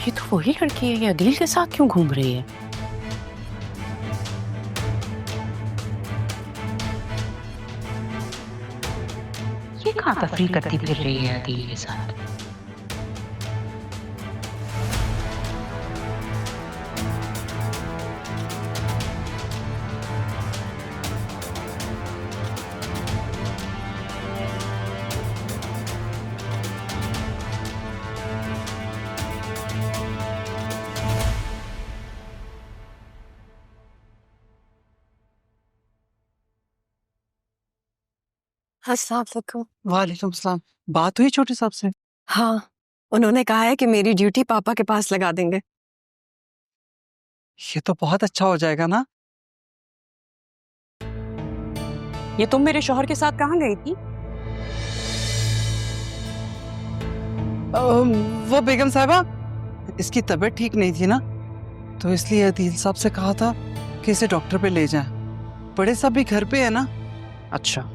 ये तो वही लड़की है, ये अदील के साथ क्यों घूम रही है? ये कहाँ तफरीह करती फिर रही है अदील के साथ? अस्सलाम वालेकुम। वालेकुम सलाम। बात हुई छोटे साहब से? हाँ, उन्होंने कहा है कि मेरी ड्यूटी पापा के पास लगा देंगे। ये तो बहुत अच्छा हो जाएगा ना। ये तुम मेरे शौहर के साथ कहाँ गई थी? वो बेगम साहबा, इसकी तबीयत ठीक नहीं थी ना, तो इसलिए अदील साहब से कहा था कि इसे डॉक्टर पे ले जाएं। बड़े साहब भी घर पे है ना। अच्छा,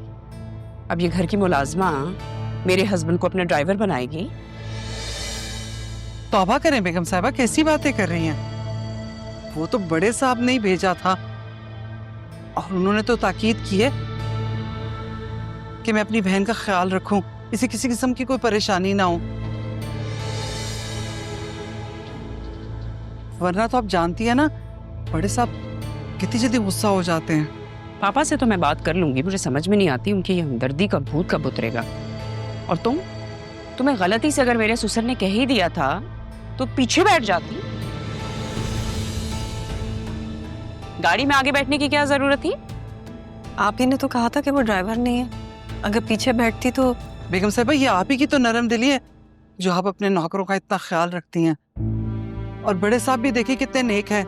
अब ये घर की मुलाजमा मेरे हस्बैंड को अपना ड्राइवर बनाएगी? तौबा करें बेगम साहबा, कैसी बातें कर रही हैं? वो तो बड़े साहब ने ही भेजा था और उन्होंने तो ताकीद की है कि मैं अपनी बहन का ख्याल रखूं, इसे किसी किस्म की कोई परेशानी ना हो। वरना तो आप जानती है ना, बड़े साहब कितनी जल्दी गुस्सा हो जाते हैं। पापा से तो मैं बात कर लूंगी, मुझे समझ में नहीं आती उनकी ये हमदर्दी का भूत कब उतरेगा। और तुम्हें गलती से अगर मेरे ससुर ने कह ही दिया था तो पीछे बैठ जाती। गाड़ी में आगे बैठने की क्या जरूरत थी? आप ही ने तो कहा था कि वो ड्राइवर नहीं है, अगर पीछे बैठती तो। बेगम साहबा, ये आप ही की तो नरम दिली है जो आप अपने नौकरों का इतना ख्याल रखती हैं। और बड़े साहब भी देखिए कितने नेक हैं,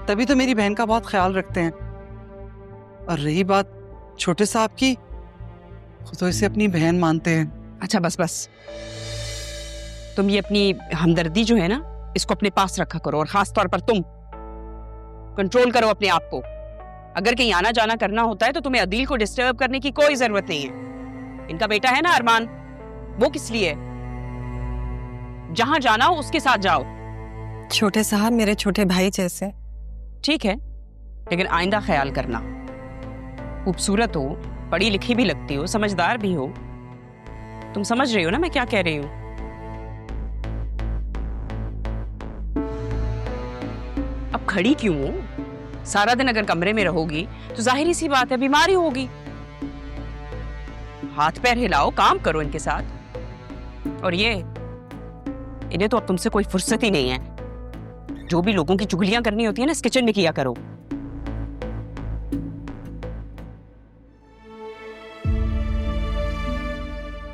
तभी तो मेरी बहन का बहुत ख्याल रखते हैं। और रही बात छोटे साहब की, वो तो इसे अपनी बहन मानते हैं। अच्छा बस बस, तुम ये अपनी हमदर्दी जो है ना, इसको अपने पास रखा करो, और खास तौर पर तुम कंट्रोल करो अपने आप को। अगर कहीं आना जाना करना होता है तो तुम्हें अदील को डिस्टर्ब करने की कोई जरूरत नहीं है। इनका बेटा है ना अरमान, वो किस लिए? जहां जाना हो उसके साथ जाओ। छोटे साहब मेरे छोटे भाई जैसे। ठीक है, लेकिन आइंदा ख्याल करना। खूबसूरत हो, पढ़ी लिखी भी लगती हो, समझदार भी हो। तुम समझ रही हो ना मैं क्या कह रही हूँ? अब खड़ी क्यों हो? सारा दिन अगर कमरे में रहोगी तो जाहिर सी बात है बीमारी होगी। हाथ पैर हिलाओ, काम करो इनके साथ। और ये इन्हें तो अब तुमसे कोई फुर्सत ही नहीं है। जो भी लोगों की चुगलियां करनी होती है ना, इस किचन में किया करो।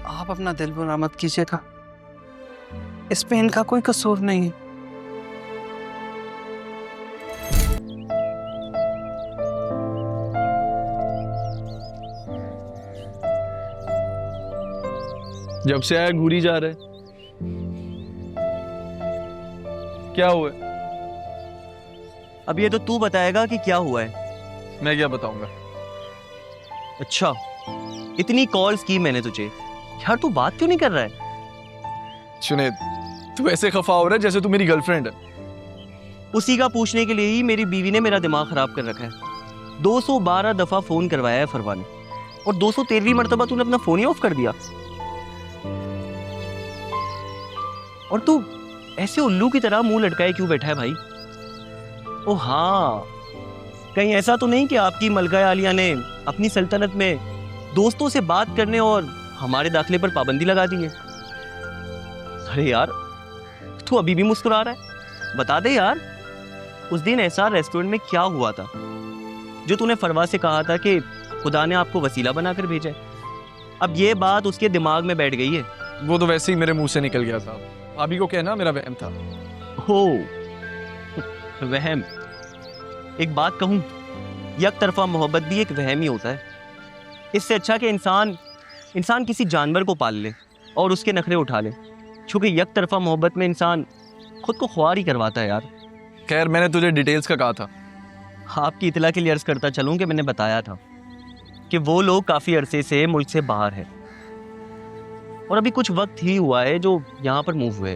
आप अपना दिल बुरा मत कीजिएगा, इसमें इनका कोई कसूर नहीं है। जब से आया घूरी जा रहे, क्या हुआ? अब ये तो तू बताएगा कि क्या हुआ है। मैं क्या बताऊंगा? अच्छा, इतनी कॉल्स की मैंने तुझे, यार तू बात क्यों नहीं कर रहा है? सुने, तू ऐसे खफा हो रहा है जैसे तू मेरी गर्लफ्रेंड है। उसी का पूछने के लिए ही मेरी बीवी ने मेरा दिमाग खराब कर रखा है। 212 दफा फोन करवाया है फरवा ने, और 213वीं मर्तबा तूने अपना फोन ही ऑफ कर दिया। और तू ऐसे उल्लू की तरह मुंह लटकाए क्यों बैठा है भाई? ओ हाँ, कहीं ऐसा तो नहीं कि आपकी मलका आलिया ने अपनी सल्तनत में दोस्तों से बात करने और हमारे दाखिले पर पाबंदी लगा दी है? अरे यार, तू अभी भी मुस्कुरा रहा है, बता दे यार, उस दिन ऐसा रेस्टोरेंट में क्या हुआ था जो तूने फरवा से कहा था कि खुदा ने आपको वसीला बनाकर भेजा है? अब ये बात उसके दिमाग में बैठ गई है। वो तो वैसे ही मेरे मुंह से निकल गया था। भाभी को कहना मेरा वहम था। हो, वहम? एक बात कहूं, एक तरफा मोहब्बत भी एक वहम ही होता है। इससे अच्छा कि इंसान किसी जानवर को पाल ले और उसके नखरे उठा ले, क्योंकि एक तरफा मोहब्बत में इंसान खुद को ख्वार ही करवाता है यार। खैर, मैंने तुझे डिटेल्स का कहा था। आपकी इतला के लिए अर्ज करता चलूं कि मैंने बताया था कि वो लोग काफ़ी अरसे से मुल्क से बाहर है और अभी कुछ वक्त ही हुआ है जो यहाँ पर मूव हुए।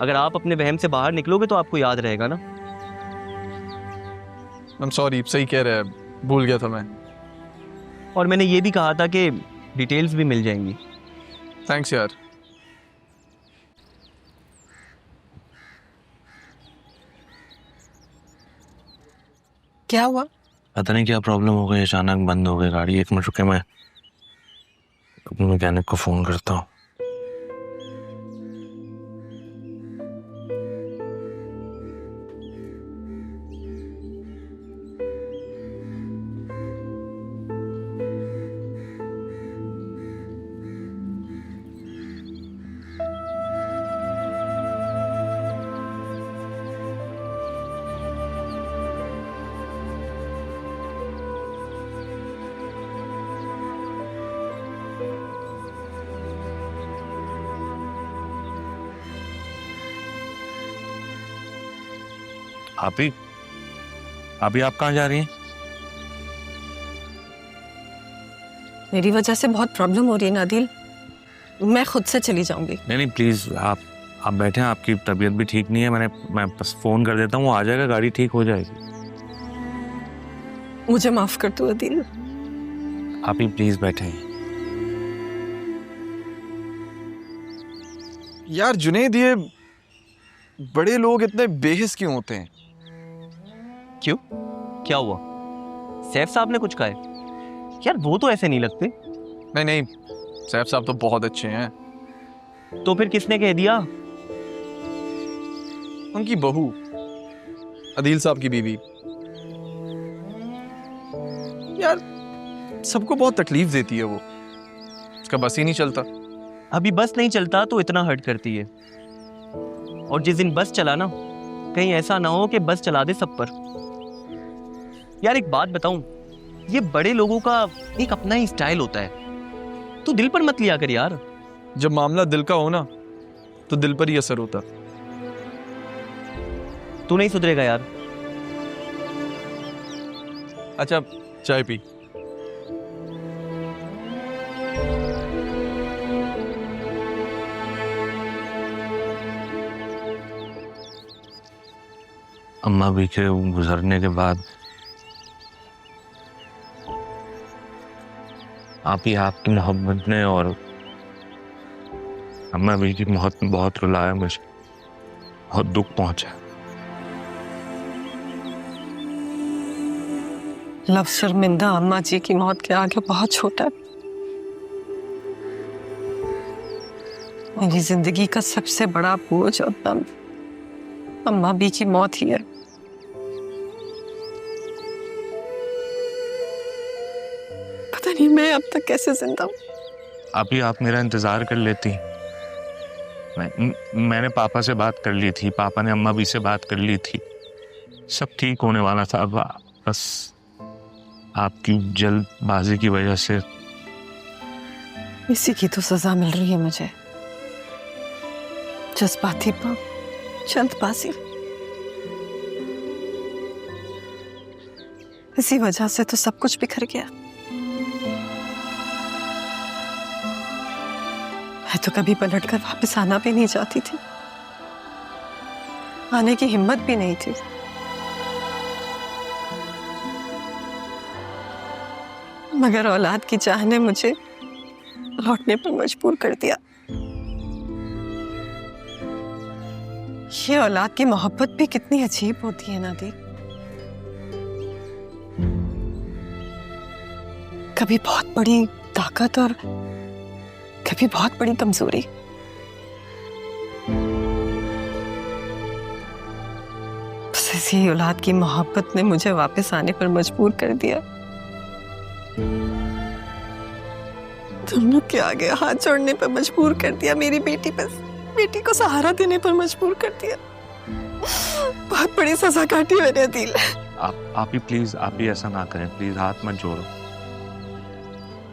अगर आप अपने वहम से बाहर निकलोगे तो आपको याद रहेगा ना। I'm sorry, सही कह रहे हैं, भूल गया था मैं। और मैंने ये भी कहा था कि डिटेल्स भी मिल जाएंगी। थैंक्स यार। क्या हुआ? पता नहीं क्या प्रॉब्लम हो गई, अचानक बंद हो गई गाड़ी। 1 मिनट रुके, मैं अपने मैकेनिक को फोन करता हूँ। अभी आप कहाँ जा रही हैं? मेरी वजह से बहुत प्रॉब्लम हो रही है नादिल, मैं खुद से चली जाऊंगी। नहीं प्लीज, आप बैठे हैं, आपकी तबीयत भी ठीक नहीं है। मैं बस फोन कर देता हूँ, वो आ जाएगा, गाड़ी ठीक हो जाएगी। मुझे माफ कर दो आदिल। आप ही प्लीज बैठे हैं। यार जुनैद, ये बड़े लोग इतने बेहिस क्यों होते हैं? क्यों, क्या हुआ? सैफ साहब ने कुछ कहा है? यार वो तो ऐसे नहीं लगते। नहीं, सैफ साहब तो बहुत अच्छे हैं। तो फिर किसने कह दिया? उनकी बहू, अदील साहब की बीवी। यार सबको बहुत तकलीफ देती है वो, उसका बस ही नहीं चलता। अभी बस नहीं चलता तो इतना हर्ट करती है, और जिस दिन बस चला ना, कहीं ऐसा ना हो कि बस चला दे सब पर। यार एक बात बताऊं, ये बड़े लोगों का एक अपना ही स्टाइल होता है, तू दिल पर मत लिया कर यार। जब मामला दिल का हो ना, तो दिल पर ही असर होता। तू नहीं सुधरेगा यार। अच्छा, चाय पी। अम्मा भी के गुजरने के बाद आप ही, आपकी मोहब्बत ने और अम्मा भी की मौत ने बहुत रुलाया मुझे, बहुत दुख पहुंचा। लफ्ज़ शर्मिंदा अम्मा जी की मौत के आगे बहुत छोटा है। मेरी जिंदगी का सबसे बड़ा बोझ और दम अम्मा बी की मौत ही है। पता नहीं मैं अब तक कैसे जिंदा हूँ। अभी आप मेरा इंतजार कर लेती। मैंने पापा से बात कर ली थी, पापा ने अम्मा भी से बात कर ली थी, सब ठीक होने वाला था। अब बस आपकी जल्दबाजी की वजह से इसी की तो सजा मिल रही है मुझे। जज्बाती पर जल्दबाजी, इसी वजह से तो सब कुछ बिखर गया। मैं तो कभी पलटकर वापस आना भी नहीं चाहती थी, आने की हिम्मत भी नहीं थी। मगर औलाद की चाह ने मुझे लौटने पर मजबूर कर दिया। ये औलाद की मोहब्बत भी कितनी अजीब होती है नादी। कभी बहुत बड़ी ताकत और कभी बहुत बड़ी कमजोरी। बस इसी औलाद की मोहब्बत ने मुझे वापस आने पर मजबूर कर दिया। तुम लोग के आगे हाथ जोड़ने पर मजबूर कर दिया। मेरी बेटी को सहारा देने पर मजबूर कर दिया। बहुत बड़ी सजा काटी मैंने दिल। आप ही प्लीज, आप ही ऐसा ना करें प्लीज, हाथ मत जोड़ो।